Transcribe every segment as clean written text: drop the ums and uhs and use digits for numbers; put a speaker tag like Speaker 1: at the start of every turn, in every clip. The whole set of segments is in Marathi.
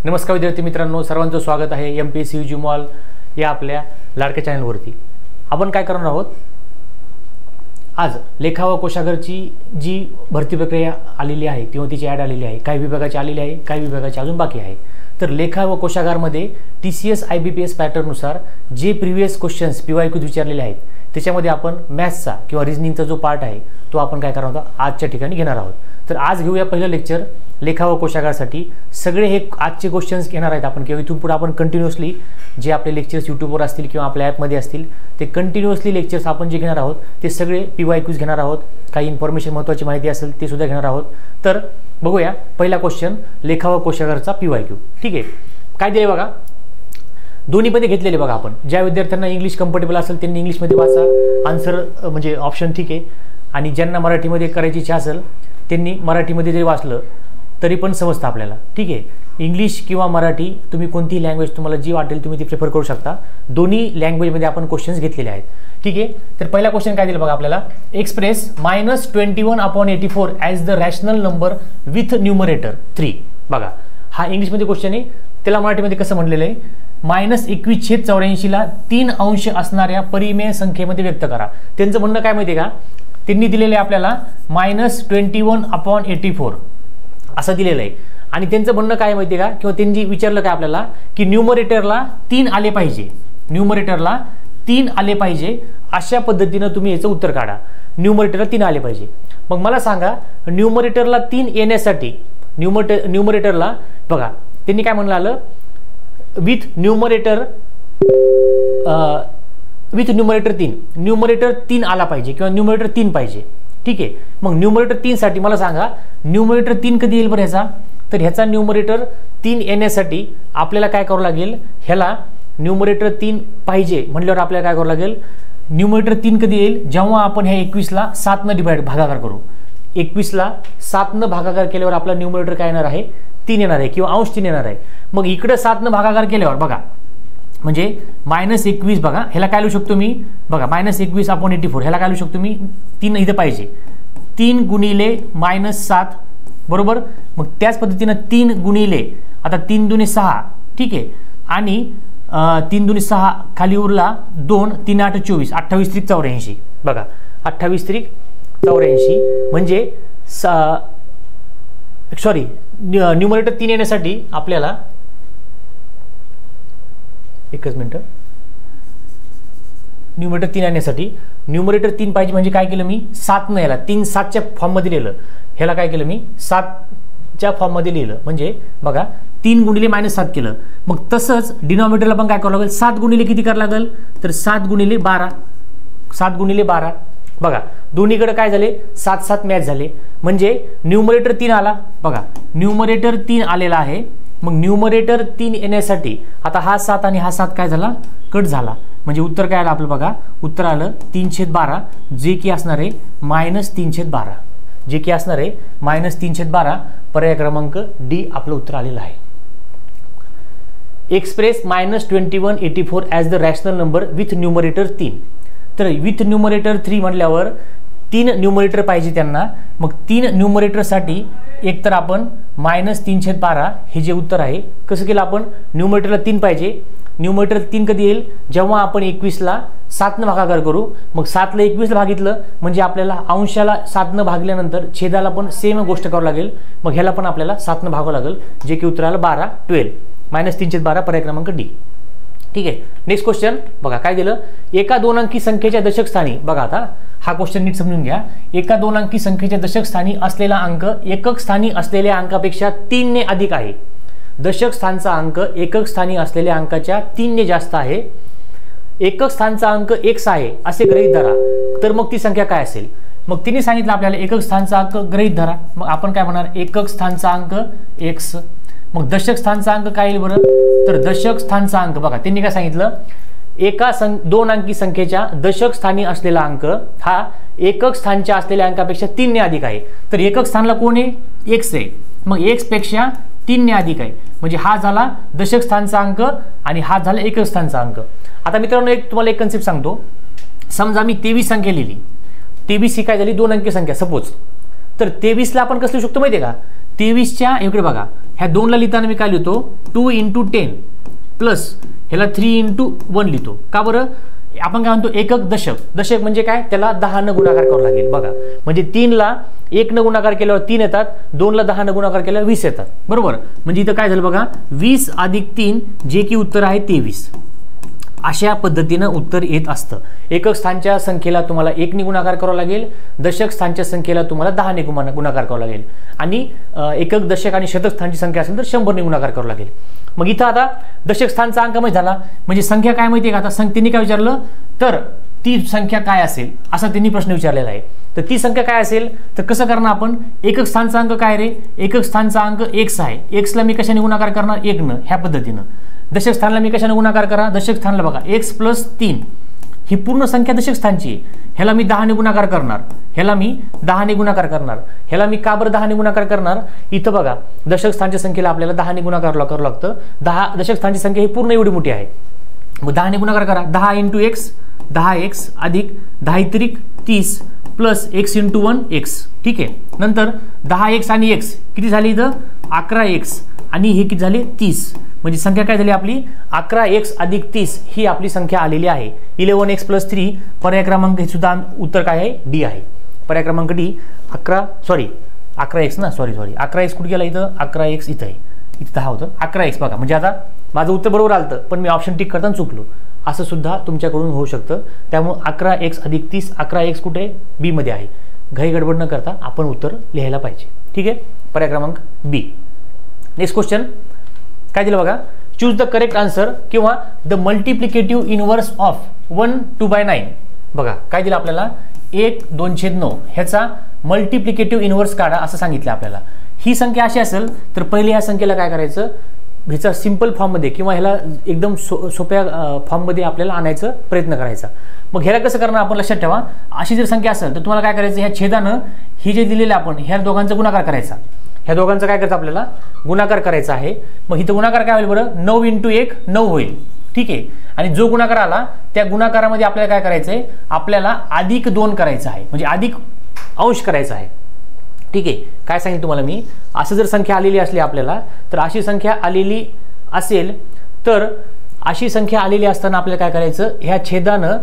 Speaker 1: नमस्कार विद्यार्थी मित्रांनो, सर्वांचं स्वागत आहे एमपीएससी यूजी मॉल या आपल्या लाडक्या चॅनलवरती। आपण काय करणार आहोत, आज लेखा व कोशागारची जी भरती प्रक्रिया आलेली आहे किंवा तिची ॲड आलेली आहे, काही विभागाची आलेली आहे, काही विभागाची अजून बाकी आहे। तर लेखा व कोशागारमध्ये TCS IBPS पॅटर्ननुसार जे प्रिव्हियस क्वेश्चन्स PYQ विचारलेले आहेत त्याच्यामध्ये आपण मॅथ्सचा किंवा रिजनिंगचा जो पार्ट आहे तो आपण काय करणार आहोत आजच्या ठिकाणी घेणार आहोत। तर आज घेऊया पहिलं लेक्चर लेखा व कोशागारसाठी। सगळे हे आजचे क्वेश्चन्स घेणार आहेत आपण किंवा इथून पुढे आपण कंटिन्युअसली जे आपले लेक्चर्स यूट्यूबवर असतील किंवा आपल्या ॲपमध्ये असतील ते कंटिन्युअसली लेक्चर्स आपण जे घेणार आहोत ते सगळे PYQs घेणार आहोत। काही इन्फॉर्मेशन महत्त्वाची माहिती असेल ते सुद्धा घेणार आहोत। तर बघूया पहिला क्वेश्चन लेखा व कोशागारचा PYQ। ठीक आहे, काय दिले बघा, दोन्हीमध्ये घेतलेले बघा। आपण ज्या विद्यार्थ्यांना इंग्लिश कम्फर्टेबल असेल त्यांनी इंग्लिशमध्ये वाचा आन्सर म्हणजे ऑप्शन, ठीक आहे। आणि ज्यांना मराठीमध्ये करायची इच्छा असेल त्यांनी मराठीमध्ये जरी वाचलं तरी पण समजतं आपल्याला, ठीक आहे। इंग्लिश किंवा मराठी तुम्ही कोणतीही लँग्वेज तुम्हाला जी वाटेल तुम्ही ती प्रिफर करू शकता। दोन्ही लँग्वेजमध्ये आपण क्वेश्चन्स घेतलेले आहेत, ठीक आहे। तर पहिला क्वेश्चन काय दिलं बघा आपल्याला, express -21/84 as the rational number with numerator 3। बघा हा इंग्लिशमध्ये क्वेश्चन आहे, त्याला मराठीमध्ये कसं म्हटलेलं आहे, -21/84 ला 3 अंश असणाऱ्या परिमेय संख्येमध्ये व्यक्त करा। त्यांचं म्हणणं काय माहिती आहे का, त्यांनी दिलेलं आहे आपल्याला -21/84 असं दिलेलं आहे। आणि त्यांचं म्हणणं काय माहिती आहे का, किंवा त्यांनी विचारलं काय आपल्याला की न्यूमरेटरला 3 आले पाहिजे, न्यूमरेटरला 3 आले पाहिजे अशा पद्धतीनं तुम्ही याचं उत्तर काढा। न्यूमरेटरला 3 आले पाहिजे। मग मला सांगा न्यूमरेटरला 3 येण्यासाठी न्यूमरेटरला बघा त्यांनी काय म्हणलं आलं, विथ न्यूमरेटर 3 न्यूमरेटर 3 आला पाहिजे किंवा न्यूमरेटर 3 पाहिजे, ठीक आहे। मग न्यूमरेटर 3 साठी मला सांगा न्यूमरेटर 3 कधी येईल बरं ह्याचा, तर ह्याचा न्यूमरेटर 3 येण्यासाठी आपल्याला काय करावं लागेल, ह्याला न्यूमरेटर 3 पाहिजे म्हटल्यावर आपल्याला काय करावं लागेल, न्यूमरेटर 3 कधी येईल, जेव्हा आपण ह्या 21ला 7 भागाकार करू। 21ला 7 भागाकार केल्यावर आपला न्यूमरेटर काय येणार आहे, 3 येणार आहे किंवा अंश 3 येणार आहे। मग इकडे 7 भागाकार केल्यावर बघा म्हणजे -21 बघा, ह्याला काय लिहू शकतो मी बघा, -21/84 ह्याला काय लिहू शकतो मी, 3 इथं पाहिजे, 3 गुणिले -7 बरोबर। मग त्याच पद्धतीनं 3 गुणिले आता 3 दुणे 6, ठीक आहे। आणि 3 दुणे 6 खाली उरला 2, 3 8 24, 28 त्रिक 84 बघा, 28 त्रिक 84 म्हणजे सॉरी न्यूमरेटर 3 येण्यासाठी आपल्याला एकच मिनटं, न्यूमरेटर 3 येण्यासाठी न्यूमरेटर 3 पाहिजे म्हणजे काय केलं मी, 7 न याला 3 7च्या फॉर्ममध्ये लिहिलं, ह्याला काय केलं मी 7च्या फॉर्ममध्ये लिहिलं म्हणजे बघा 3 गुणिले -7 केलं। मग तसंच डिनॉमिनेटरला पण काय करावं लागेल, 7 गुणिले किती करावं लागेल, तर 7 गुणिले 12, 7 गुणिले 12 बघा, दोन्हीकडे काय झाले 7 7 मॅच झाले म्हणजे न्यूमरेटर 3 आला बघा, न्यूमरेटर 3 आलेला आहे। मग न्यूमरेटर 3 येण्यासाठी आता हा 7 आणि हा 7 काय झाला, कट झाला म्हणजे उत्तर काय आलं आपलं बघा, उत्तर आलं 3/12 जे की असणार आहे -3/12, जे की असणार आहे -3/12। पर्याय क्रमांक डी आपलं उत्तर आलेलं आहे। Express -21/84 as the rational number with numerator 3। तर विथ न्यूमरेटर 3 म्हटल्यावर 3 न्यूमरेटर पाहिजे त्यांना। मग 3 न्यूमरेटरसाठी एकतर आपण -3/12 हे जे उत्तर आहे कसं केलं आपण, न्यूमरेटरला 3 पाहिजे, न्यूमरेटर 3 कधी येईल, जेव्हा आपण 21ला 7 भागाकार करू। मग 7ला 21 भागितलं म्हणजे आपल्याला अंशाला 7 भागल्यानंतर छेदाला पण सेम गोष्ट करावं लागेल, मग ह्याला पण आपल्याला 7 भागावं लागेल जे की उत्तर आलं 12 12 -3/12 पर्याय क्रमांक डी, ठीक आहे। नेक्स्ट क्वेश्चन बघा काय दिलं, एका 2 अंकी संख्येच्या दशक स्थानी, बघा आता हा क्वेश्चन नीट समजून घ्या, एका 2 अंकी संख्येच्या दशक स्थानी असलेला अंक एकक स्थानी असलेल्या अंकापेक्षा 3 ने अधिक आहे। दशक स्थानचा अंक एकक स्थानी असलेल्या अंकाच्या 3 ने जास्त आहे, एकक स्थानचा अंक x आहे असे गृहीत धरा, तर मग ती संख्या काय असेल। मग तिने सांगितलं आपल्याला एकक स्थानचा अंक गृहीत धरा, मग आपण काय म्हणणार, एकक स्थानचा अंक x। मग दशक स्थानचा अंक काय येईल बरं, तर दशक स्थानचा अंक बघा त्यांनी काय सांगितलं, एका 2 अंकी संख्येच्या दशक स्थानी असलेला अंक हा एकक स्थानच्या असलेल्या अंकापेक्षा 3 ने अधिक आहे। तर एकक स्थानला कोण आहे, x आहे, मग x पेक्षा 3 ने अधिक आहे म्हणजे हा झाला दशक स्थानचा अंक आणि हा झाला एकक स्थानचा अंक। आता मित्रांनो तुम्हाला एक कन्सेप्ट सांगतो, समजा मी 23 संख्या लिहिली, 23 ही काय झाली 2 अंकी संख्या सपोज, तर 23 ला आपण कसं लिहू शकतो माहिती आहे का, 23च्या इकडे बघा ह्या 2ला लिहिताना मी काय लिहितो 2 × 10 प्लस ह्याला 3 × 1 लिहितो. का बरं? आपण काय म्हणतो एकक दशक. दशक म्हणजे काय? त्याला 10 न गुणाकार करावा लागेल. बघा म्हणजे 3ला 1 न गुणाकार केल्यावर 3 येतात, 2ला 10 न गुणाकार केल्यावर 20 येतात. बरोबर. म्हणजे इथं काय झालं बघा 20 + 3 जे की उत्तर आहे 23. अशा पद्धतीनं उत्तर येत असतं. एकक स्थानच्या संख्येला तुम्हाला 1 ने गुणाकार करावा लागेल, दशक स्थानच्या संख्येला तुम्हाला 10 ने गुणाकार करावा लागेल आणि एकक दशक आणि शतक स्थानची संख्या असेल तर 100 ने गुणाकार करावा लागेल. मग इथं आता दशक स्थानचा अंक माहिती झाला म्हणजे संख्या काय माहिती आहे का? आता त्यांनी काय विचारलं तर ती संख्या काय असेल असा त्यांनी प्रश्न विचारलेला आहे. तर ती संख्या काय असेल तर कसं करणार आपण? एकक स्थानचा अंक काय रे? एकक स्थानचा अंक x आहे. x ला मी कशाने गुणाकार करणार? 1 न. ह्या पद्धतीनं. दशक स्थानला मी कशाने गुणाकार करा? दशक स्थानला बघा x + 3 ही पूर्ण संख्या दशक स्थानची आहे. ह्याला मी 10 ने गुणाकार करणार, ह्याला मी 10 ने गुणाकार करणार, ह्याला मी का बरं 10 ने गुणाकार करणार? इथं बघा दशक स्थानच्या संख्येला आपल्याला 10 ने गुणाकार करावं लागतं. 10 दशक स्थानची संख्या ही पूर्ण एवढी मोठी आहे. मग 10 ने गुणाकार करा. 10 × x 10x अधिक 10 × 30 प्लस x × 1 x. ठीक आहे. नंतर 10x आणि x किती झाली इथं? 11x आणि हे किती झाले? 30. म्हणजे संख्या काय झाली आपली? 11x अधिक 30 ही आपली संख्या आलेली आहे. 11x + 3 पर्याय क्रमांक हे सुद्धा उत्तर काय आहे? डी आहे. पर्याय क्रमांक डी. 11x ना सॉरी 11x कुठे गेला? इथं 11x इथं आहे. इथं 10 होतं 11x बघा. म्हणजे आता माझं उत्तर बरोबर आलं पण मी ऑप्शन टिक करताना चुकलो. असं सुद्धा तुमच्याकडून होऊ शकतं. त्यामुळे 11x अधिक 30 11x कुठे? बी मध्ये आहे. घाई गडबड न करता आपण उत्तर लिहायला पाहिजे. ठीक आहे. पर्याय क्रमांक बी. नेक्स्ट क्वेश्चन काय दिलं बघा? चूज द करेक्ट आन्सर किंवा द मल्टिप्लिकेटिव्ह इनव्हर्स ऑफ 1 2/9. बघा काय दिलं आपल्याला? 1 2/9 ह्याचा मल्टिप्लिकेटिव्ह इनव्हर्स काढा असं सांगितलं आपल्याला. ही संख्या अशी असेल तर पहिले ह्या संख्येला काय करायचं? ह्याचा सिंपल फॉर्ममध्ये किंवा ह्याला एकदम सोप्या फॉर्ममध्ये आपल्याला आणायचा प्रयत्न करायचा. मग ह्याला कसं करणार आपण लक्षात ठेवा. अशी जर संख्या असेल तर तुम्हाला काय करायचं? ह्या छेदानं ही जे दिलेलं आपण ह्या दोघांचा गुणाकार करायचा. ह्या दोघांचा काय करायचं आपल्याला? गुणाकार करायचा आहे. मग इथं गुणाकार काय होईल बरं? 9 × 1 9 होईल. ठीक आहे. आणि जो गुणाकार आला त्या गुणाकारामध्ये आपल्याला काय करायचं आहे? आपल्याला अधिक 2 करायचं आहे म्हणजे अधिक अंश करायचा आहे. ठीक आहे. काय सांगितलं तुम्हाला मी? असं जर संख्या आलेली असली आपल्याला तर अशी संख्या आलेली असेल तर अशी संख्या आलेली असताना आपल्याला काय करायचं? ह्या छेदानं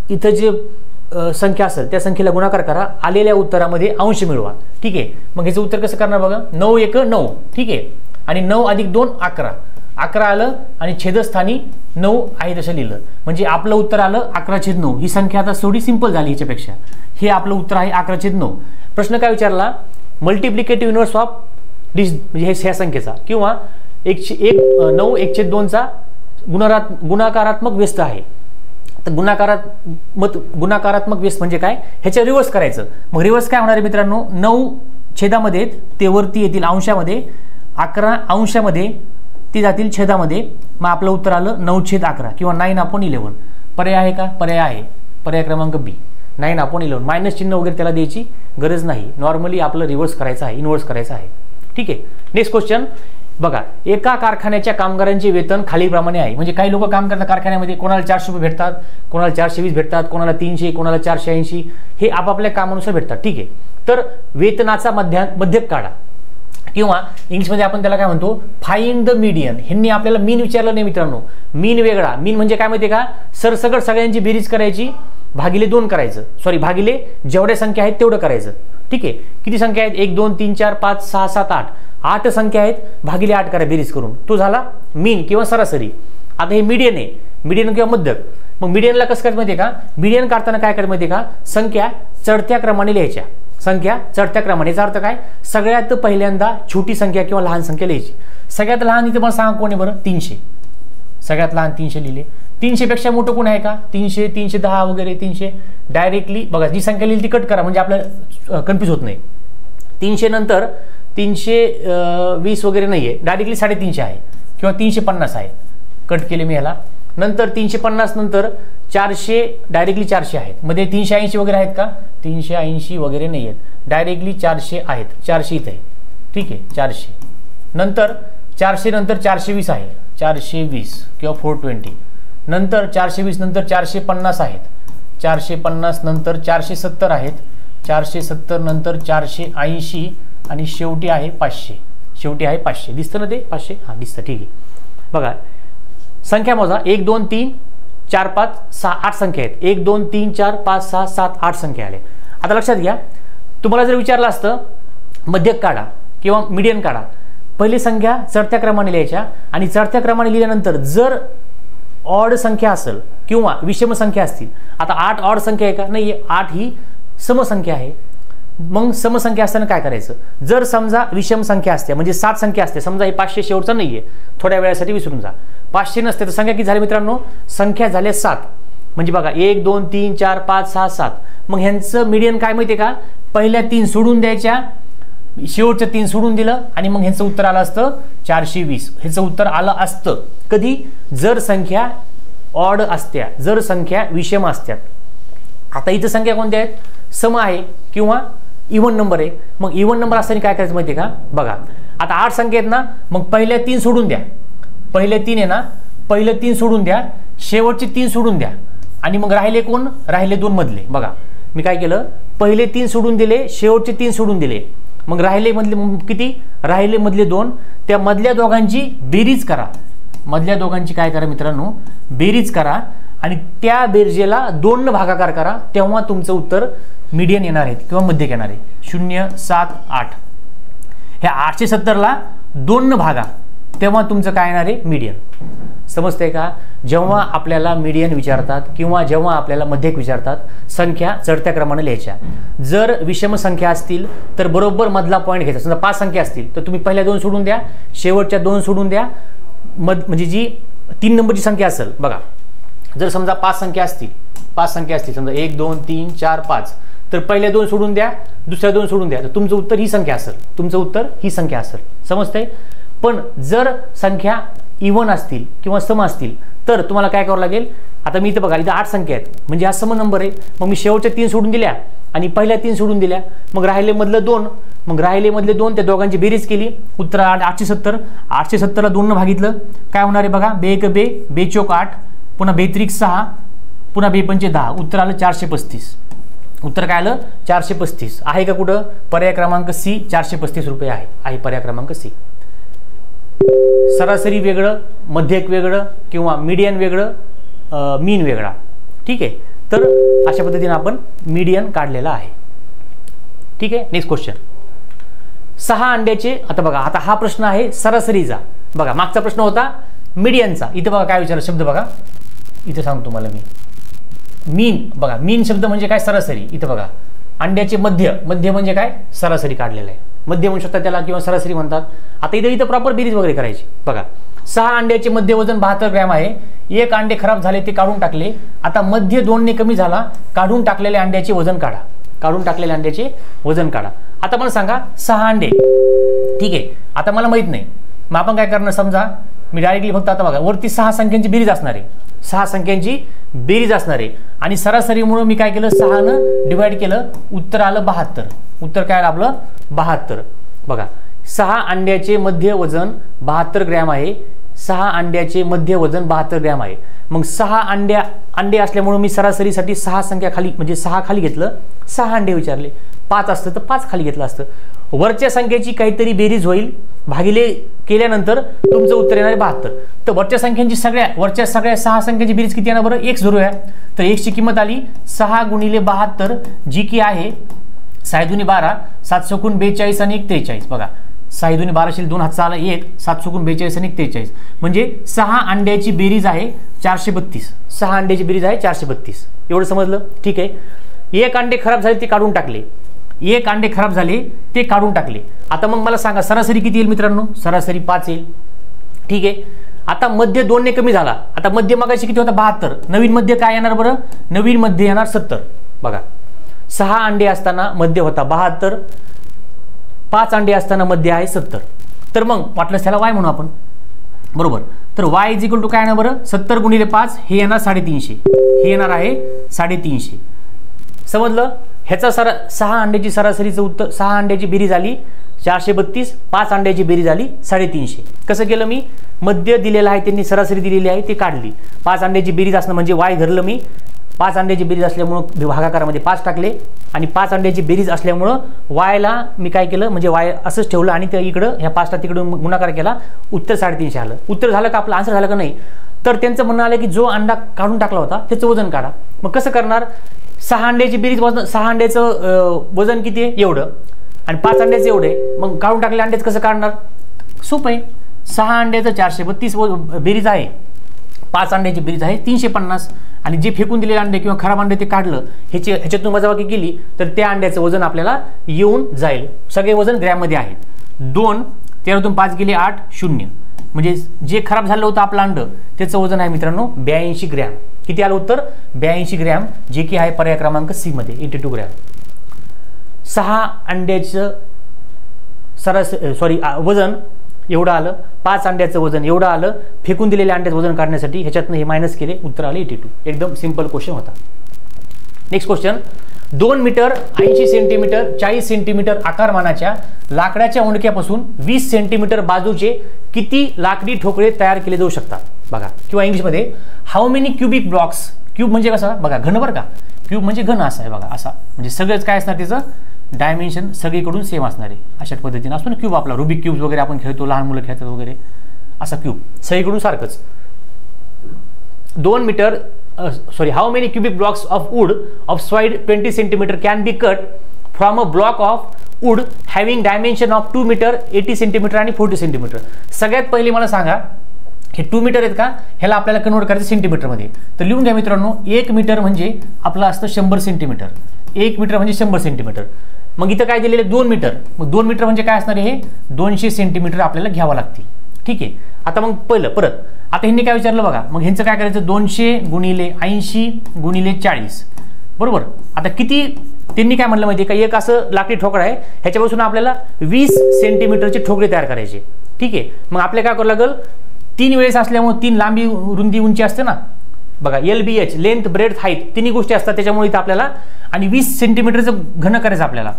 Speaker 1: इथं जे संख्या असेल त्या संख्येला गुणाकार करा, आलेल्या उत्तरामध्ये अंश मिळवा. ठीक आहे. मग ह्याचं उत्तर कसं करणार बघा? 9 × 1 9. ठीक आहे. आणि 9 अधिक 2 11. 11 आलं आणि छेदस्थानी 9 आहे तसं लिहिलं म्हणजे आपलं उत्तर आलं 11/9. ही संख्या आता थोडी सिंपल झाली ह्याच्यापेक्षा. हे आपलं उत्तर आहे 11/9. प्रश्न काय विचारला? मल्टिप्लिकेटिव्ह इनव्हर्स ऑफ डिस म्हणजे ह्या संख्येचा किंवा 9 1/2चा गुणाकारात्मक व्यस्त आहे. तर गुणाकारात्मक व्यस्त म्हणजे काय? ह्याच्या रिव्हर्स करायचं. मग रिव्हर्स काय होणार आहे मित्रांनो? 9 छेदामध्ये ते वरती येतील अंशामध्ये, 11 अंशामध्ये ती जातील छेदामध्ये. मग आपलं उत्तर आलं 9/11 किंवा 9/11. पर्याय आहे का? पर्याय आहे. पर्याय क्रमांक बी 9/11. मायनस चिन्ह वगैरे त्याला द्यायची गरज नाही. नॉर्मली आपलं रिव्हर्स करायचं आहे, इनव्हर्स करायचं आहे. ठीक आहे. नेक्स्ट क्वेश्चन बघा. एका कारखान्याच्या कामगारांचे वेतन खालीलप्रमाणे आहे. म्हणजे काही लोक काम करतात कारखान्यामध्ये, कोणाला 400 रुपये भेटतात, कोणाला 420 भेटतात, कोणाला 300, कोणाला 480. हे आपापल्या कामानुसार भेटतात. ठीक आहे. तर वेतनाचा मध्यक काढा किंवा इंग्लिशमध्ये आपण त्याला काय म्हणतो? Find the median. ह्यांनी आपल्याला मीन विचारलं नाही मित्रांनो. मीन वेगळा. मीन म्हणजे काय माहिती का? सरसकट सगळ्यांची बेरीज करायची, भागिले 2 करायचं. सॉरी भागिले जेवढ्या संख्या आहेत तेवढं करायचं. ठीक आहे. किती संख्या आहेत? 1 2 3 4 5 6 7 8 8 संख्या आहेत. भागिले 8 करा बेरीज करून. तो झाला मीन किंवा सरासरी. आता हे मीडियन आहे. मीडियन किंवा मध्यक. मग मीडियनला कसं करायचं माहिती आहे का? मीडियन काढताना काय करायचं माहिती आहे का? संख्या चढत्या क्रमाने लिहायच्या. संख्या चढत्या क्रमाने. याचा अर्थ काय? सगळ्यात पहिल्यांदा छोटी संख्या किंवा लहान संख्या लिहायची. सगळ्यात लहान इथे मला सांगा कोण आहे बरं? 300. सगळ्यात लहान 300 लिहिले. 300 पेक्षा मोठं कोण आहे का? 300 310 वगैरे 300. डायरेक्टली बघा जी संख्या लिहिली ती कट करा म्हणजे आपल्याला कन्फ्यूज होत नाही. 300 नंतर 320 वगैरे नाही आहे, डायरेक्टली 350 आहे किंवा 350 आहे. कट केले मी ह्याला. नंतर 350 नंतर 400 डायरेक्टली 400 आहेत. मध्ये 380 वगैरे आहेत का? 380 वगैरे नाही आहेत. डायरेक्टली 400 आहेत. 400 इथे आहे. ठीक आहे. 400 नंतर 400 नंतर 420 आहे. 420 किंवा 420. नंतर 420 नंतर 450 आहेत. 450 नंतर 470 आहेत. 470 नंतर 480 आणि शेवटी आहे 500. शेवटी आहे 500. दिसतं ना ते 500? हां दिसतं, ठीक आहे. बघा संख्या मोजा, 1 2 3 4 5 6 8 संख्या आहेत. 1 2 3 4 5 6 7 8 संख्या आल्या. आता लक्षात घ्या, तुम्हाला जर विचारलं असतं मध्यक काढा किंवा मीडियन काढा, पहिली संख्या चढत्या क्रमाने लिहायच्या आणि चढत्या क्रमाने लिहिल्यानंतर जर ऑड संख्या असेल किंवा विषम संख्या असतील, आता 8 ऑड संख्या आहे का? नाही, 8 ही समसंख्या आहे. मग समसंख्या असताना काय करायचं? जर समजा विषम संख्या असते म्हणजे 7 संख्या असते, समजा हे 500 शेवटचं नाहीये, थोड्या वेळासाठी विसरून जा, 500 नसते तर संख्या किती झाली मित्रांनो? संख्या झाल्या 7. म्हणजे बघा 1 2 3 4 5 6 7. मग ह्यांचं मीडियन काय माहिती आहे का? पहिल्या 3 सोडून द्यायच्या, शेवटचं 3 सोडून दिलं आणि मग ह्यांचं उत्तर आलं असतं 420. ह्याचं उत्तर आलं असतं कधी? जर संख्या ऑड असत्या, जर संख्या विषम असत्यात. आता इथं संख्या कोणत्या आहेत? सम आहे किंवा इव्हन नंबर आहे. मग इव्हन नंबर असताना काय करायचं माहिती आहे का? बघा आता 8 संख्या आहेत ना, मग पहिल्या 3 सोडून द्या, पहिले 3 आहे ना, पहिले 3 सोडून द्या, शेवटचे 3 सोडून द्या आणि मग राहिले कोण? राहिले 2 मधले. बघा मी काय केलं, पहिले 3 सोडून दिले, शेवटचे 3 सोडून दिले, मग राहिले मधले किती? राहिले मधले 2. त्या मधल्या दोघांची बेरीज करा, मधल्या दोघांची काय करा मित्रांनो? बेरीज करा आणि त्या बेरजेला 2 न भागाकार करा, तेव्हा तुमचं उत्तर मीडियन येणार आहे किंवा मध्यक येणार आहे. 0 7 8. ह्या 870 ला 2 न भागा, तेव्हा तुमचं काय येणार आहे? मीडियन. समजतंय का? जेव्हा आपल्याला मीडियन विचारतात किंवा जेव्हा आपल्याला मध्यक विचारतात, संख्या चढत्या क्रमाने लिहायच्या. जर विषम संख्या असतील तर बरोबर मधला पॉईंट घ्यायचा. समजा 5 संख्या असतील तर तुम्ही पहिल्या 2 सोडून द्या, शेवटच्या 2 सोडून द्या. म्हणजे जी 3 नंबरची संख्या असेल, बघा जर समजा 5 संख्या असतील, 5 संख्या असतील समजा 1 2 3 4 5, तर पहिल्या 2 सोडून द्या, दुसऱ्या 2 सोडून द्या, तर तुमचं उत्तर ही संख्या असेल, तुमचं उत्तर ही संख्या असेल. समजतंय? पण जर संख्या इव्हन असतील किंवा सम असतील तर तुम्हाला काय करावं लागेल? आता मी इथं बघा, इथं 8 संख्या आहेत म्हणजे हा सम नंबर आहे. मग मी शेवटच्या 3 सोडून दिल्या आणि पहिल्या 3 सोडून दिल्या, मग राहिले मधलं 2, मग राहिले मधले 2 त्या दोघांची बेरीज केली, उत्तर 870. 870 ला 2 न भागितलं काय होणार आहे? बघा 2 1 2, 2 4 8, पुन्हा 2 3 6, पुन्हा 2 5 10, उत्तर आलं 435. उत्तर काय आलं? 435. आहे का कुठं? पर्याय क्रमांक सी, 435 रुपये आहे पर्याय क्रमांक सी. सरासरी वेगळं, मध्यक वेगळं किंवा मीडियन वेगळं, मीन वेगळा. ठीक आहे, तर अशा पद्धतीने आपण मीडियन काढलेला आहे. ठीक आहे, नेक्स्ट क्वेश्चन. 6 अंड्याचे, आता बघा आता हा प्रश्न आहे सरासरीचा. बघा मागचा प्रश्न होता मीडियनचा. इथं बघा काय विचारलं शब्द, बघा इथं सांगतो तुम्हाला मी. मीन, बघा मीन शब्द म्हणजे काय? सरासरी. इथं बघा अंड्याचे मध्य, मध्य म्हणजे काय? सरासरी काढलेलं आहे. मध्य म्हणू शकतात त्याला किंवा सरासरी म्हणतात. आता इथं प्रॉपर बेरीज वगैरे करायची. बघा 6 अंड्याचे मध्य वजन 72 ग्रॅम आहे. 1 अंडे खराब झाले ते काढून टाकले. आता मध्य 2 ने कमी झाला, काढून टाकलेल्या अंड्याचे वजन काढा, काढून टाकलेल्या अंड्याचे वजन काढा. आता मला सांगा 6 अंडे, ठीक आहे. आता मला माहित नाही, मग आपण काय करणार? समजा मी डायरेक्टली फक्त आता बघा वरती 6 संख्यांची बेरीज असणार आहे, 6 संख्यांची बेरीज असणार आहे आणि सरासरीमुळे मी काय केलं? 6 न डिवाइड केलं, उत्तर आलं 72. उत्तर काय आलं आपलं? 72. बघा 6 अंड्याचे मध्य वजन 72 ग्रॅम आहे. 6 अंड्याचे मध्य वजन 72 ग्रॅम आहे. मग 6 अंडे असल्यामुळे मी सरासरीसाठी 6 संख्या खाली म्हणजे 6 खाली घेतलं, 6 अंडे विचारले. 5 असतं तर 5 खाली घेतलं असतं. वरच्या संख्येची काहीतरी बेरीज होईल, भागिले केल्यानंतर तुमचं उत्तर येणार आहे 72. तर वरच्या संख्यांची वरच्या सगळ्या 6 संख्यांची बेरीज किती येणार बरं? x धरूया. तर x ची किंमत आली 6 गुणिले 72, जी की आहे 6 दुनी 12, 7 चौकून 42 आणि 1 43. बघा 6 दुनी 12 शील 2 हातचा आला 1, 7 चौकून 42 आणि 1 43. म्हणजे 6 अंड्याची बेरीज आहे 432. 6 अंड्याची बेरीज आहे 432. एवढं समजलं? ठीक आहे. 1 अंडे खराब झाले ते काढून टाकले, 1 अंडे खराब झाले ते काढून टाकले. आता मग मला सांगा सरासरी किती येईल मित्रांनो? सरासरी 5 येईल. ठीक आहे. आता मध्य 2 ने कमी झाला. आता मध्य मगाशी किती होता? 72. नवीन मध्य काय येणार बरं? नवीन मध्य येणार 70. बघा 6 अंडे असताना मध्य होता 72, 5 अंडे असताना मध्य आहे 70. तर मग वाटलं त्याला y म्हणू आपण, बरोबर. तर y इज इक्वल टू काय येणार बरं? 70 गुणिले 5, हे येणार 350, हे येणार आहे 350. समजलं? ह्याचा 6 अंड्याची सरासरीचं उत्तर, 6 अंड्याची बेरीज आली 432, 5 अंड्याची बेरीज आली 350. कसं केलं मी? मध्य दिलेलं आहे त्यांनी, सरासरी दिलेली आहे ती काढली. 5 अंड्याची बेरीज असणं म्हणजे y धरलं मी, 5 अंड्याची बेरीज असल्यामुळं भागाकारामध्ये 5 टाकले आणि 5 अंड्याची बेरीज असल्यामुळं वायला मी काय केलं म्हणजे वाय असंच ठेवलं आणि त्या इकडं ह्या 5ला तिकडून गुणाकार केला, उत्तर 350 आलं. उत्तर झालं का आपलं, आन्सर झालं का नाही. तर त्यांचं म्हणणं आलं की जो अंडा काढून टाकला होता त्याचं वजन काढा. मग कसं करणार, 6 अंड्याची बेरीज वजन, 6 अंड्याचं वजन किती आहे एवढं आणि 5 अंड्याचं एवढे, मग काढून टाकले अंड्याचं कसं काढणार, सोपं आहे. 6 अंड्याचं 432 बेरीज आहे, 5 अंड्याची बेरीज आहे 350 आणि जे फेकून दिलेले अंडे किंवा खराब अंडे ते काढलं, ह्याच्यातून वजाबाकी केली तर त्या अंड्याचं वजन आपल्याला येऊन जाईल. सगळे वजन ग्रॅममध्ये आहेत. 2 13तून 5 गेले 8 0 म्हणजे जे खराब झालं होतं आपलं अंड त्याचं वजन आहे मित्रांनो 82 ग्रॅम. किती आलं उत्तर, 82 ग्रॅम, जे की आहे पर्याय क्रमांक सी मध्ये 82 ग्रॅम. 6 अंड्याचं वजन एवढं आलं, 5 अंड्याचं वजन एवढं आलं, फेकून दिलेल्या अंड्याचं वजन काढण्यासाठी ह्याच्यातनं हे मायनस केले, उत्तर आले 82. एकदम सिंपल क्वेश्चन होता. Next question, 2 metre 80 centimetre 40 centimetre आकारमानाच्या लाकडाच्या ओंडक्यापासून 20 सेंटीमीटर बाजूचे किती लाकडी ठोकळे तयार केले जाऊ शकतात बघा. किंवा इंग्लिशमध्ये how many cubic blocks, cube म्हणजे कसं बघा घन बरं का, क्यूब म्हणजे घन असा आहे बघा, असा म्हणजे सगळंच काय असणार त्याचं डायमेन्शन सगळीकडून सेम असणार आहे. अशा पद्धतीने असतो ना क्यूब आपला, रुबिक क्यूब वगैरे आपण खेळतो, लहान मुलं खेळतात वगैरे, असा क्यूब सगळीकडून सारखंच. 2 metre how many cubic blocks of wood of side 20 centimetre can be cut from a block of wood having dimension of 2 metre 80 centimetre आणि 40 सेंटीमीटर. सगळ्यात पहिले मला सांगा हे 2 मीटर आहेत का, ह्याला आपल्याला कन्वर्ट करायचं सेंटीमीटरमध्ये. तर लिहून घ्या मित्रांनो, 1 मीटर म्हणजे आपलं असतं 100 सेंटीमीटर, 1 मीटर म्हणजे 100 सेंटीमीटर. मग इथं काय दिलेलं 2 मीटर, मग 2 मीटर म्हणजे काय असणार आहे, 200 सेंटीमीटर आपल्याला घ्यावं लागतील. ठीक आहे. आता मग पहिलं परत आता ह्यांनी काय विचारलं बघा, मग ह्यांचं काय करायचं 200 गुणिले 80 गुणिले 40 बरोबर. आता किती त्यांनी काय म्हणलं माहिती आहे का, एक असं लाकडी ठोकळा आहे, ह्याच्यापासून आपल्याला 20 सेंटीमीटरचे ठोकळे तयार करायचे. ठीक आहे. मग आपल्याला काय करावं लागेल, 3 वेळेस असल्यामुळे 3 लांबी रुंदी उंची असते ना बघा, LBH लेंथ ब्रेड्थ हाईट तिन्ही गोष्टी असतात त्याच्यामुळे इथं आपल्याला, आणि 20 सेंटीमीटरचं घन करायचं आपल्याला,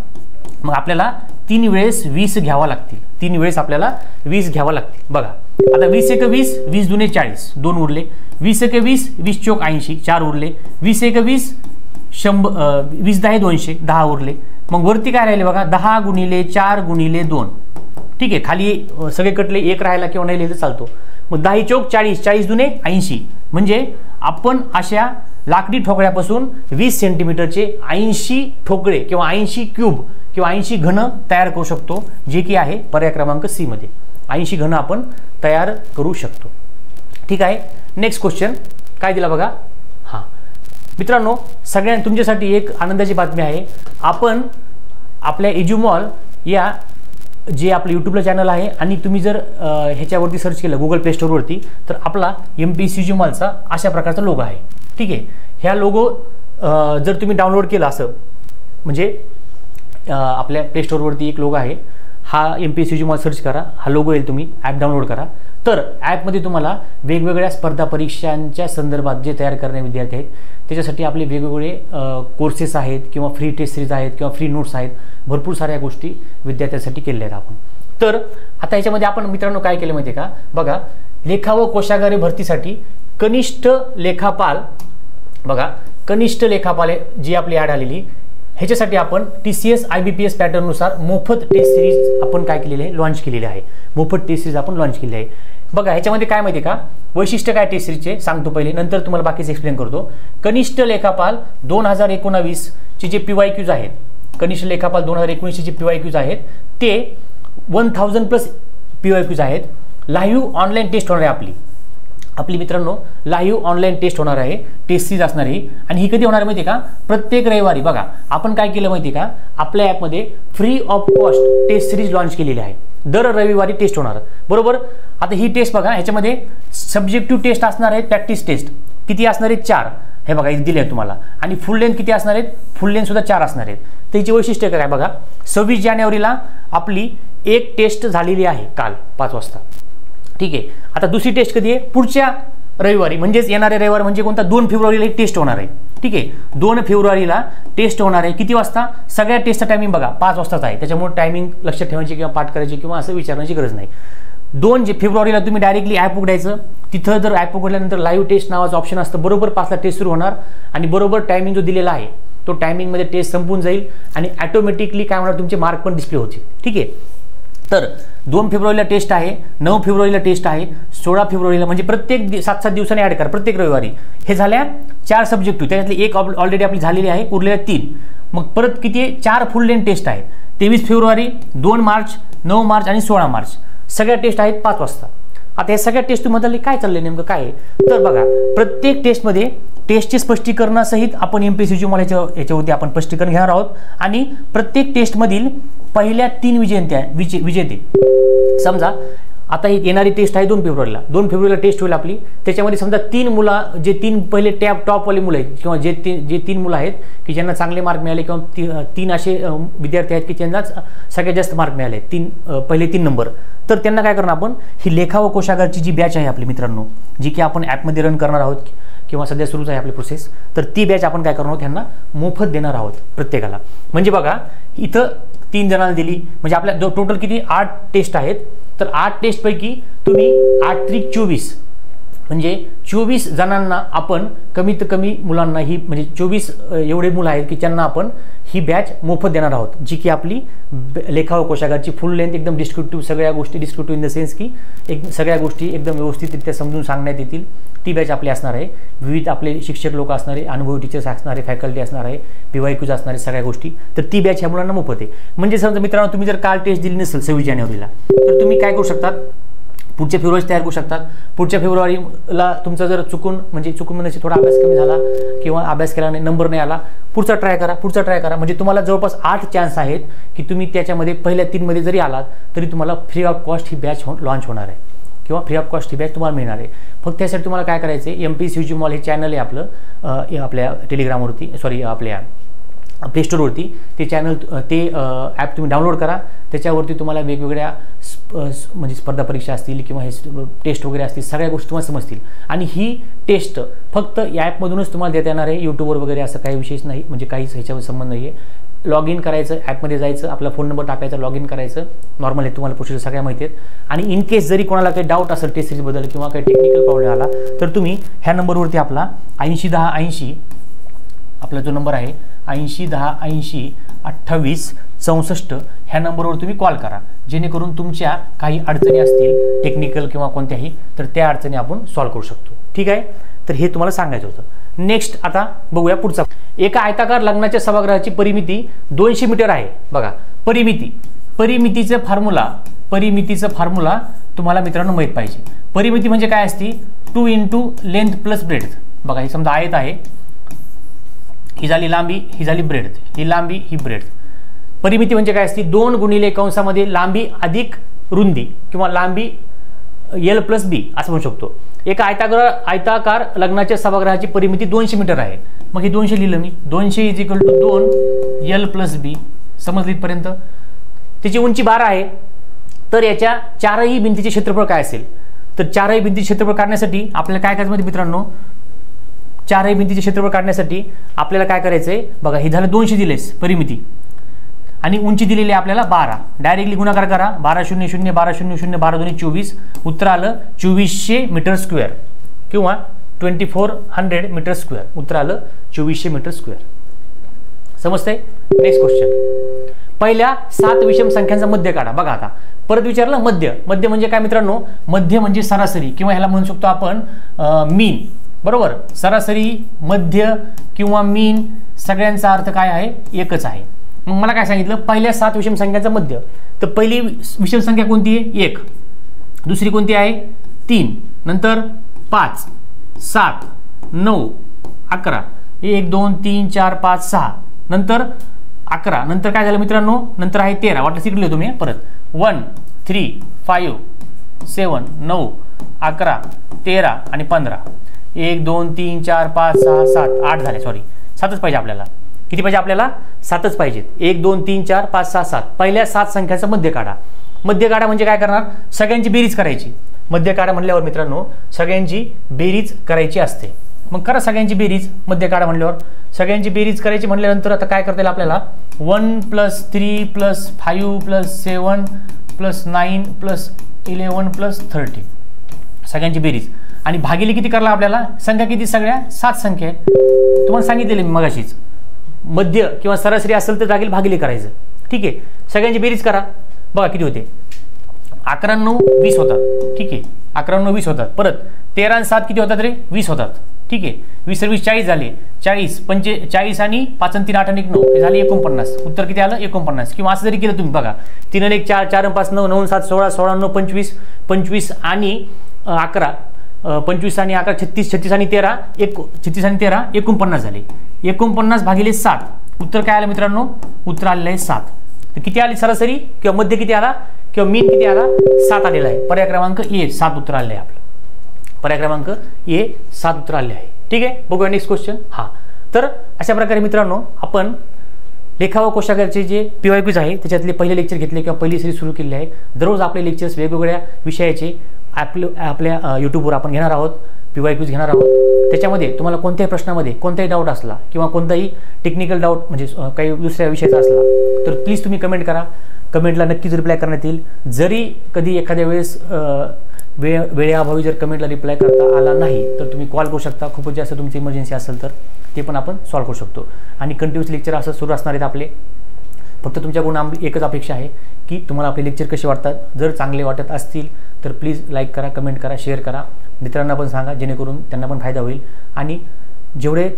Speaker 1: मग आपल्याला 3 वेळेस 20 घ्यावा लागतील. 3 वेळेस आपल्याला 20 घ्यावा लागतील बघा. आता 20 × 20 20 दुने 40 2 उरले, 20 × 20 20 चोक 80 4 उरले, 20 × 20 100 20 10 200 10 उरले. मग वरती काय राहिले बघा 10 गुणिले 4 गुणिले 2. ठीक आहे. खाली सगळे कटले, एक राहायला किंवा नाही लिहिलं चालतो. मग 10 चोक 40 40 दुने 80 म्हणजे आपण अशा लाकडी ठोकळ्यापासून 20 सेंटीमीटरचे 80 ठोकळे किंवा 80 क्यूब किंवा 80 घन तयार करू शकतो, जे की आहे पर्याय क्रमांक सी मध्ये 80 घन आपण तयार करू शकतो. ठीक आहे. नेक्स्ट क्वेश्चन काय दिला बघा. हां मित्रांनो, सगळ्यांना तुमच्यासाठी एक आनंदाची बातमी आहे. आपण आपल्या एज्युमॉल या जे आपलं यूट्यूबला चॅनल आहे आणि तुम्ही जर ह्याच्यावरती सर्च केलं गुगल प्ले स्टोअरवरती तर आपला MPC एज्युमॉलचा अशा प्रकारचा लोगो आहे. ठीक आहे. ह्या लोगो जर तुम्ही डाउनलोड केला असं म्हणजे आपल्या प्ले स्टोअरवरती एक लोगो आहे, हा MPC एज्युमॉल सर्च करा, हा लोगो येईल, तुम्ही ॲप डाउनलोड करा. तर ॲपमध्ये तुम्हाला वेगवेगळ्या स्पर्धा परीक्षांच्या संदर्भात जे तयार करणारे विद्यार्थी आहेत त्याच्यासाठी आपले वेगवेगळे कोर्सेस आहेत किंवा फ्री टेस्ट सिरीज आहेत किंवा फ्री नोट्स आहेत, भरपूर साऱ्या गोष्टी विद्यार्थ्यांसाठी केलेल्या आहेत आपण. तर आता याच्यामध्ये आपण मित्रांनो काय केलं माहिती आहे का बघा, लेखा व कोशागारी भरतीसाठी कनिष्ठ लेखापाल बघा, कनिष्ठ लेखापाल जी आपली ॲड आलेली ह्याच्यासाठी आपण TCS IBPS पॅटर्ननुसार मोफत टेस्ट सिरीज आपण काय केलेली आहे, लॉन्च केलेली आहे. मोफत टेस्ट सिरीज आपण लॉन्च केली आहे बघा. ह्याच्यामध्ये काय माहिती आहे का, वैशिष्ट्य काय टेस्ट सिरीजचे सांगतो पहिले, नंतर तुम्हाला बाकीचे एक्सप्लेन करतो. कनिष्ठ लेखापाल 2019 चे जे PYQs आहेत, कनिष्ठ लेखापाल 2019 चे जे PYQs आहेत ते 1000+ PYQs आहेत. लाईव्ह ऑनलाईन टेस्ट होणार आहे आपली मित्रांनो, लाईव्ह ऑनलाईन टेस्ट होणार आहे, टेस्ट सिरीज असणार आहे. आणि ही कधी होणार माहिती आहे का, प्रत्येक रविवारी. बघा आपण काय केलं माहिती आहे का, आपल्या ॲपमध्ये free of cost test series launch केलेली आहे. दर रविवारी टेस्ट होणार बरोबर. आता ही टेस्ट बघा, ह्याच्यामध्ये सब्जेक्टिव्ह टेस्ट असणार आहेत, प्रॅक्टिस टेस्ट किती असणार आहेत 4, हे बघा इथे दिले आहेत तुम्हाला. आणि फुल लेंथ किती असणार आहेत, फुल लेंथ सुद्धा 4 असणार आहेत. त्याची वैशिष्ट्य काय बघा, 26 जानेवारीला आपली एक टेस्ट झालेली आहे काल 5 वाजता. ठीक आहे. आता दुसरी टेस्ट कधी आहे, पुढच्या रविवारी म्हणजेच येणारे रविवार म्हणजे कोणता 2 फेब्रुवारीला एक टेस्ट होणार आहे. ठीक आहे. 2 फेब्रुवारीला टेस्ट होणार आहे. किती वाजता, सगळ्या टेस्टचा टायमिंग बघा 5 वाजताच आहे, त्याच्यामुळे टायमिंग लक्षात ठेवायची किंवा पाठ करायची किंवा असं विचारण्याची गरज नाही. 2 फेब्रुवारीला तुम्ही डायरेक्टली ॲप उघडायचं. तिथं जर ॲप उघडल्यानंतर लाईव्ह टेस्ट नावाचं ऑप्शन असतं. बरोबर 5ला टेस्ट सुरू होणार आणि बरोबर टायमिंग जो दिलेला आहे तो टायमिंगमध्ये टेस्ट संपून जाईल आणि ॲटोमॅटिकली काय होणार, तुमचे मार्क पण डिस्प्ले होतील. ठीक आहे. तर 2 फेब्रुवारीला टेस्ट आहे, 9 फेब्रुवारीला टेस्ट आहे, 16 फेब्रुवारीला, म्हणजे प्रत्येक 7-7 दिवसांनी ॲड करा प्रत्येक रविवारी. हे झाल्या 4 सब्जेक्टिव्ह, त्याच्यातली एक ऑलरेडी आपली झालेली आहे, उरलेल्या 3. मग परत किती आहे, 4 फुल लेंथ टेस्ट आहेत. 23 फेब्रुवारी, 2 मार्च, 9 मार्च आणि 16 मार्च सगळ्या टेस्ट आहेत 5 वाजता. आता या सगळ्या टेस्टमध्ये काय चाललंय नेमकं काय आहे, तर बघा प्रत्येक टेस्टमध्ये टेस्टचे स्पष्टीकरणासहित आपण MPSC मॉल याच्यावरती आपण स्पष्टीकरण घेणार आहोत. आणि प्रत्येक टेस्टमधील पहिल्या 3 विजेते समजा आता ही येणारी टेस्ट आहे 2 फेब्रुवारीला टेस्ट होईल आपली. त्याच्यामध्ये समजा 3 मुलं, जे 3 पहिले टॉपवाले मुलं आहेत किंवा जे 3 मुलं आहेत की ज्यांना चांगले मार्क मिळाले किंवा 3 असे विद्यार्थी आहेत की ज्यांना सगळ्यात जास्त मार्क मिळाले, पहिले 3 नंबर, तर त्यांना काय करणार आपण, ही लेखा व कोशागारची जी बॅच आहे आपली मित्रांनो, जी की आपण ॲपमध्ये रन करणार आहोत किंवा सध्या सुरूच आहे आपली प्रोसेस, तर ती बॅच आपण काय करणार आहोत, त्यांना मोफत देणार आहोत प्रत्येकाला. म्हणजे बघा इथं 3 जणांना दिली, म्हणजे आपल्या टोटल किती 8 टेस्ट आहेत. तर 8 टेस्टपैकी तुम्ही 8 × 24 म्हणजे 24 जणांना आपण कमीत कमी मुलांना ही, म्हणजे 24 एवढे मुलं आहेत की त्यांना आपण ही बॅच मोफत देणार आहोत, जी की आपली लेखा व कोशागारची फुल लेंथ एकदम डिस्क्रिप्टिव्ह, सगळ्या गोष्टी डिस्क्रिप्टिव्ह इन द सेन्स की सगळ्या गोष्टी एकदम व्यवस्थितरित्या समजून सांगण्यात येतील. ती बॅच आपली असणार आहे. विविध आपले शिक्षक लोक असणारे, अनुभवी टीचर्स असणारे, फॅकल्टी असणार आहे, PYQs असणारे, सगळ्या गोष्टी. तर ती बॅच ह्या मुलांना मोफत आहे. म्हणजे समजा मित्रांनो तुम्ही जर काल टेस्ट दिली नसेल 26 जानेवारीला, तर तुम्ही काय करू शकतात, पुढच्या फेब्रुवारी तयार करू शकतात. पुढच्या फेब्रुवारीला तुमचा जर चुकून म्हणजे थोडा अभ्यास कमी झाला किंवा अभ्यास केला नाही, नंबर नाही आला, पुढचा ट्राय करा. म्हणजे तुम्हाला जवळपास 8 चान्स आहेत की तुम्ही त्याच्यामध्ये पहिल्या 3 मध्ये जरी आलात तरी तुम्हाला free of cost he batch launch होणार आहे किंवा free of cost he batch तुम्हाला मिळणार आहे. फक्त त्यासाठी तुम्हाला काय करायचं आहे, MPSC मॉल हे चॅनल आहे आपलं, आपल्या टेलिग्रामवरती, सॉरी आपल्या प्ले स्टोरवरती ते चॅनल, ते ॲप तुम्ही डाउनलोड करा. त्याच्यावरती तुम्हाला वेगवेगळ्या म्हणजे स्पर्धा परीक्षा असतील किंवा हे टेस्ट वगैरे असतील, सगळ्या गोष्टी तुम्हाला समजतील. आणि ही टेस्ट फक्त या ॲपमधूनच तुम्हाला देता येणार आहे, यूट्यूबवर वगैरे असं काही विशेष नाही, म्हणजे काहीच ह्याच्यावर संबंध नाही आहे. लॉग इन करायचं, ॲपमध्ये जायचं, आपला फोन नंबर टाकायचा, लॉग इन करायचं, नॉर्मल आहे, तुम्हाला प्रोसेस सगळ्या माहिती आहेत. आणि इन केस जरी कोणाला काही डाऊट असेल टेस्ट सिरीजबद्दल किंवा काही टेक्निकल प्रॉब्लेम आला, तर तुम्ही ह्या नंबरवरती आपला 801080 आपला जो नंबर आहे 801080 2864 ह्या नंबरवर तुम्ही कॉल करा, जेणेकरून तुमच्या काही अडचणी असतील टेक्निकल किंवा कोणत्याही, तर त्या अडचणी आपण सॉल्व्ह करू शकतो. ठीक आहे. तर हे तुम्हाला सांगायचं होतं. नेक्स्ट आता बघूया पुढचा. एका आयताकार लग्नाच्या सभागृहाची परिमिती 200 मीटर आहे. बघा परिमितीचं फॉर्म्युला तुम्हाला मित्रांनो माहीत पाहिजे. परिमिती म्हणजे काय असते, 2 × लेंथ प्लस ब्रेड्थ. बघा ही समजा आयत आहे, ही झाली लांबी, ही झाली ब्रेड्थ, ही लांबी, ही ब्रेड्थ. परिमिती म्हणजे काय असते, 2 × कंसामध्ये लांबी अधिक रुंदी किंवा लांबी L + B असं म्हणू शकतो. एका आयताकार लग्नाच्या सभागृहाची परिमिती 200 मीटर आहे. मग ही 200 लिहिलं मी, 200 = 2 L + B. समजली इथपर्यंत. त्याची उंची 12 आहे. तर याच्या 4ही भिंतीचे क्षेत्रफळ काय असेल, तर 4ही भिंतीचे क्षेत्रफळ काढण्यासाठी आपल्याला काय करायचं मित्रांनो, 4ही भिंतीचे क्षेत्रफळ काढण्यासाठी आपल्याला काय करायचं आहे, बघा हे झालं 200 दिलेस परिमिती आणि उंची दिलेली आहे आपल्याला 12. डायरेक्टली गुणाकार करा, 12 0 0 12 0 0 12 2 24. उत्तर आलं 2400 मीटर स्क्वेअर किंवा 2400 मीटर स्क्वेअर. उत्तर आलं 2400 मीटर स्क्वेअर. समजतंय. Next question. पहिल्या 7 विषम संख्यांचा मध्य काढा. बघा आता परत विचारलं मध्य म्हणजे काय मित्रांनो, मध्य म्हणजे सरासरी किंवा ह्याला म्हणू शकतो आपण मीन. बरोबर. सरासरी, मध्य किंवा मीन सगळ्यांचा अर्थ काय आहे, एकच आहे. मग मला काय सांगितलं, पहिल्या 7 विषम संख्यांचा मध्य. तर पहिली विषम संख्या कोणती आहे, 1. दुसरी कोणती आहे, 3. नंतर 5, 7, 9, 11. 1 2 3 4 5 6. नंतर 11. नंतर काय झालं मित्रांनो, नंतर आहे 13. वाटलं सिट लिहितो तुम्ही परत. 1 3 5 7 9 11 13 आणि 15. 1 2 3 4 5 6 7 8 झाले. सॉरी 7च पाहिजे आपल्याला. किती पाहिजे आपल्याला, 7च पाहिजेत. 1 2 3 4 5 6 7. पहिल्या 7 संख्यांचा मध्य काढा. मध्य काढा म्हणजे काय करणार, सगळ्यांची बेरीज करायची. मध्य काढा म्हणल्यावर मित्रांनो सगळ्यांची बेरीज करायची असते. मग करा सगळ्यांची बेरीज. मध्य काढा म्हणल्यावर सगळ्यांची बेरीज करायची म्हणल्यानंतर आता काय करता येईल आपल्याला, 1 + 3 + 5 + 7 + 9 + 11 + 30 सगळ्यांची बेरीज आणि भागिले किती करायला आपल्याला, संख्या किती सगळ्या 7 संख्या आहे. तुम्हाला सांगितलेलं मी मगाशीच, मध्य किंवा सरासरी असेल तर जागेल भागिले करायचं. ठीक आहे, सगळ्यांची बेरीज करा. बघा किती होते, 11 9 20 होतात. ठीक आहे, 11 9 20 होतात. परत 13 आणि 7 किती होतात रे, 20 होतात. ठीक आहे, 20 20 40 झाले. 40 45 आणि 5 आणि 3 8 आणि 1 9 हे झाले 49. उत्तर किती आलं 49. किंवा असं जरी केलं तुम्ही बघा, 3 आणि 1 4 4 आणि 5 9 9 7 16 16 9 25 25 आणि 11 25 आणि 11 36 36 आणि 13 36 आणि 13 49 झाले. 49 भागिले 7 उत्तर काय आलं मित्रांनो, उत्तर आलेलं आहे 7. तर किती आली सरासरी किंवा मध्य किती आला किंवा मीन किती आला, 7 आलेला आहे. पर्याय क्रमांक ए 7 उत्तर आले आहे आपलं. पर्याय क्रमांक ए 7 उत्तर आले आहे. ठीक आहे, बघूया नेक्स्ट क्वेश्चन. हा, तर अशा प्रकारे मित्रांनो आपण लेखा व कोशागारचे जे PYQs आहे त्याच्यातले पहिले लेक्चर घेतले किंवा पहिली सिरीज सुरू केली आहे. दररोज आपले लेक्चर्स वेगवेगळ्या विषयाचे आपल्या यूट्यूबवर आपण घेणार आहोत, PYQs घेणार आहोत. त्याच्यामध्ये तुम्हाला कोणत्याही प्रश्नामध्ये कोणताही डाऊट असला किंवा कोणताही टेक्निकल डाऊट म्हणजे काही दुसऱ्या विषयाचा असला तर प्लीज तुम्ही कमेंट करा. कमेंटला नक्कीच रिप्लाय करण्यात येईल. जरी कधी एखाद्या वेळेस वेळेअभावी जर कमेंटला रिप्लाय करता आला नाही तर तुम्ही कॉल करू शकता. खूपच जास्त तुमची इमर्जन्सी असेल तर ते पण आपण सॉल्व्ह करू शकतो. आणि कंटिन्यूस लेक्चर असं सुरू असणार आहेत आपले. फक्त तुमच्याकडून आमची एकच अपेक्षा आहे की तुम्हाला आपले लेक्चर कसे वाटतात. जर चांगले वाटत असतील तर प्लीज लाईक करा, कमेंट करा, शेअर करा, मित्रांना पण सांगा जेणेकरून त्यांना पण फायदा होईल. आणि जेवढे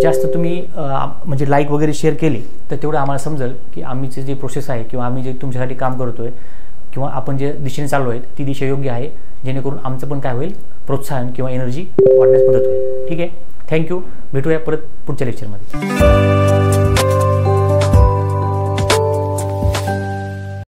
Speaker 1: जास्त तुम्ही म्हणजे लाईक वगैरे शेअर केले तर तेवढं आम्हाला समजेल की आम्हीचे जे प्रोसेस आहे किंवा आम्ही जे तुमच्यासाठी काम करतो आहे किंवा आपण जे दिशेने चाललो आहे ती दिशा योग्य आहे, जेणेकरून आमचं पण काय होईल प्रोत्साहन किंवा एनर्जी वाढण्यास मदत होईल. ठीक आहे, थँक्यू. भेटूया परत पुढच्या लेक्चरमध्ये.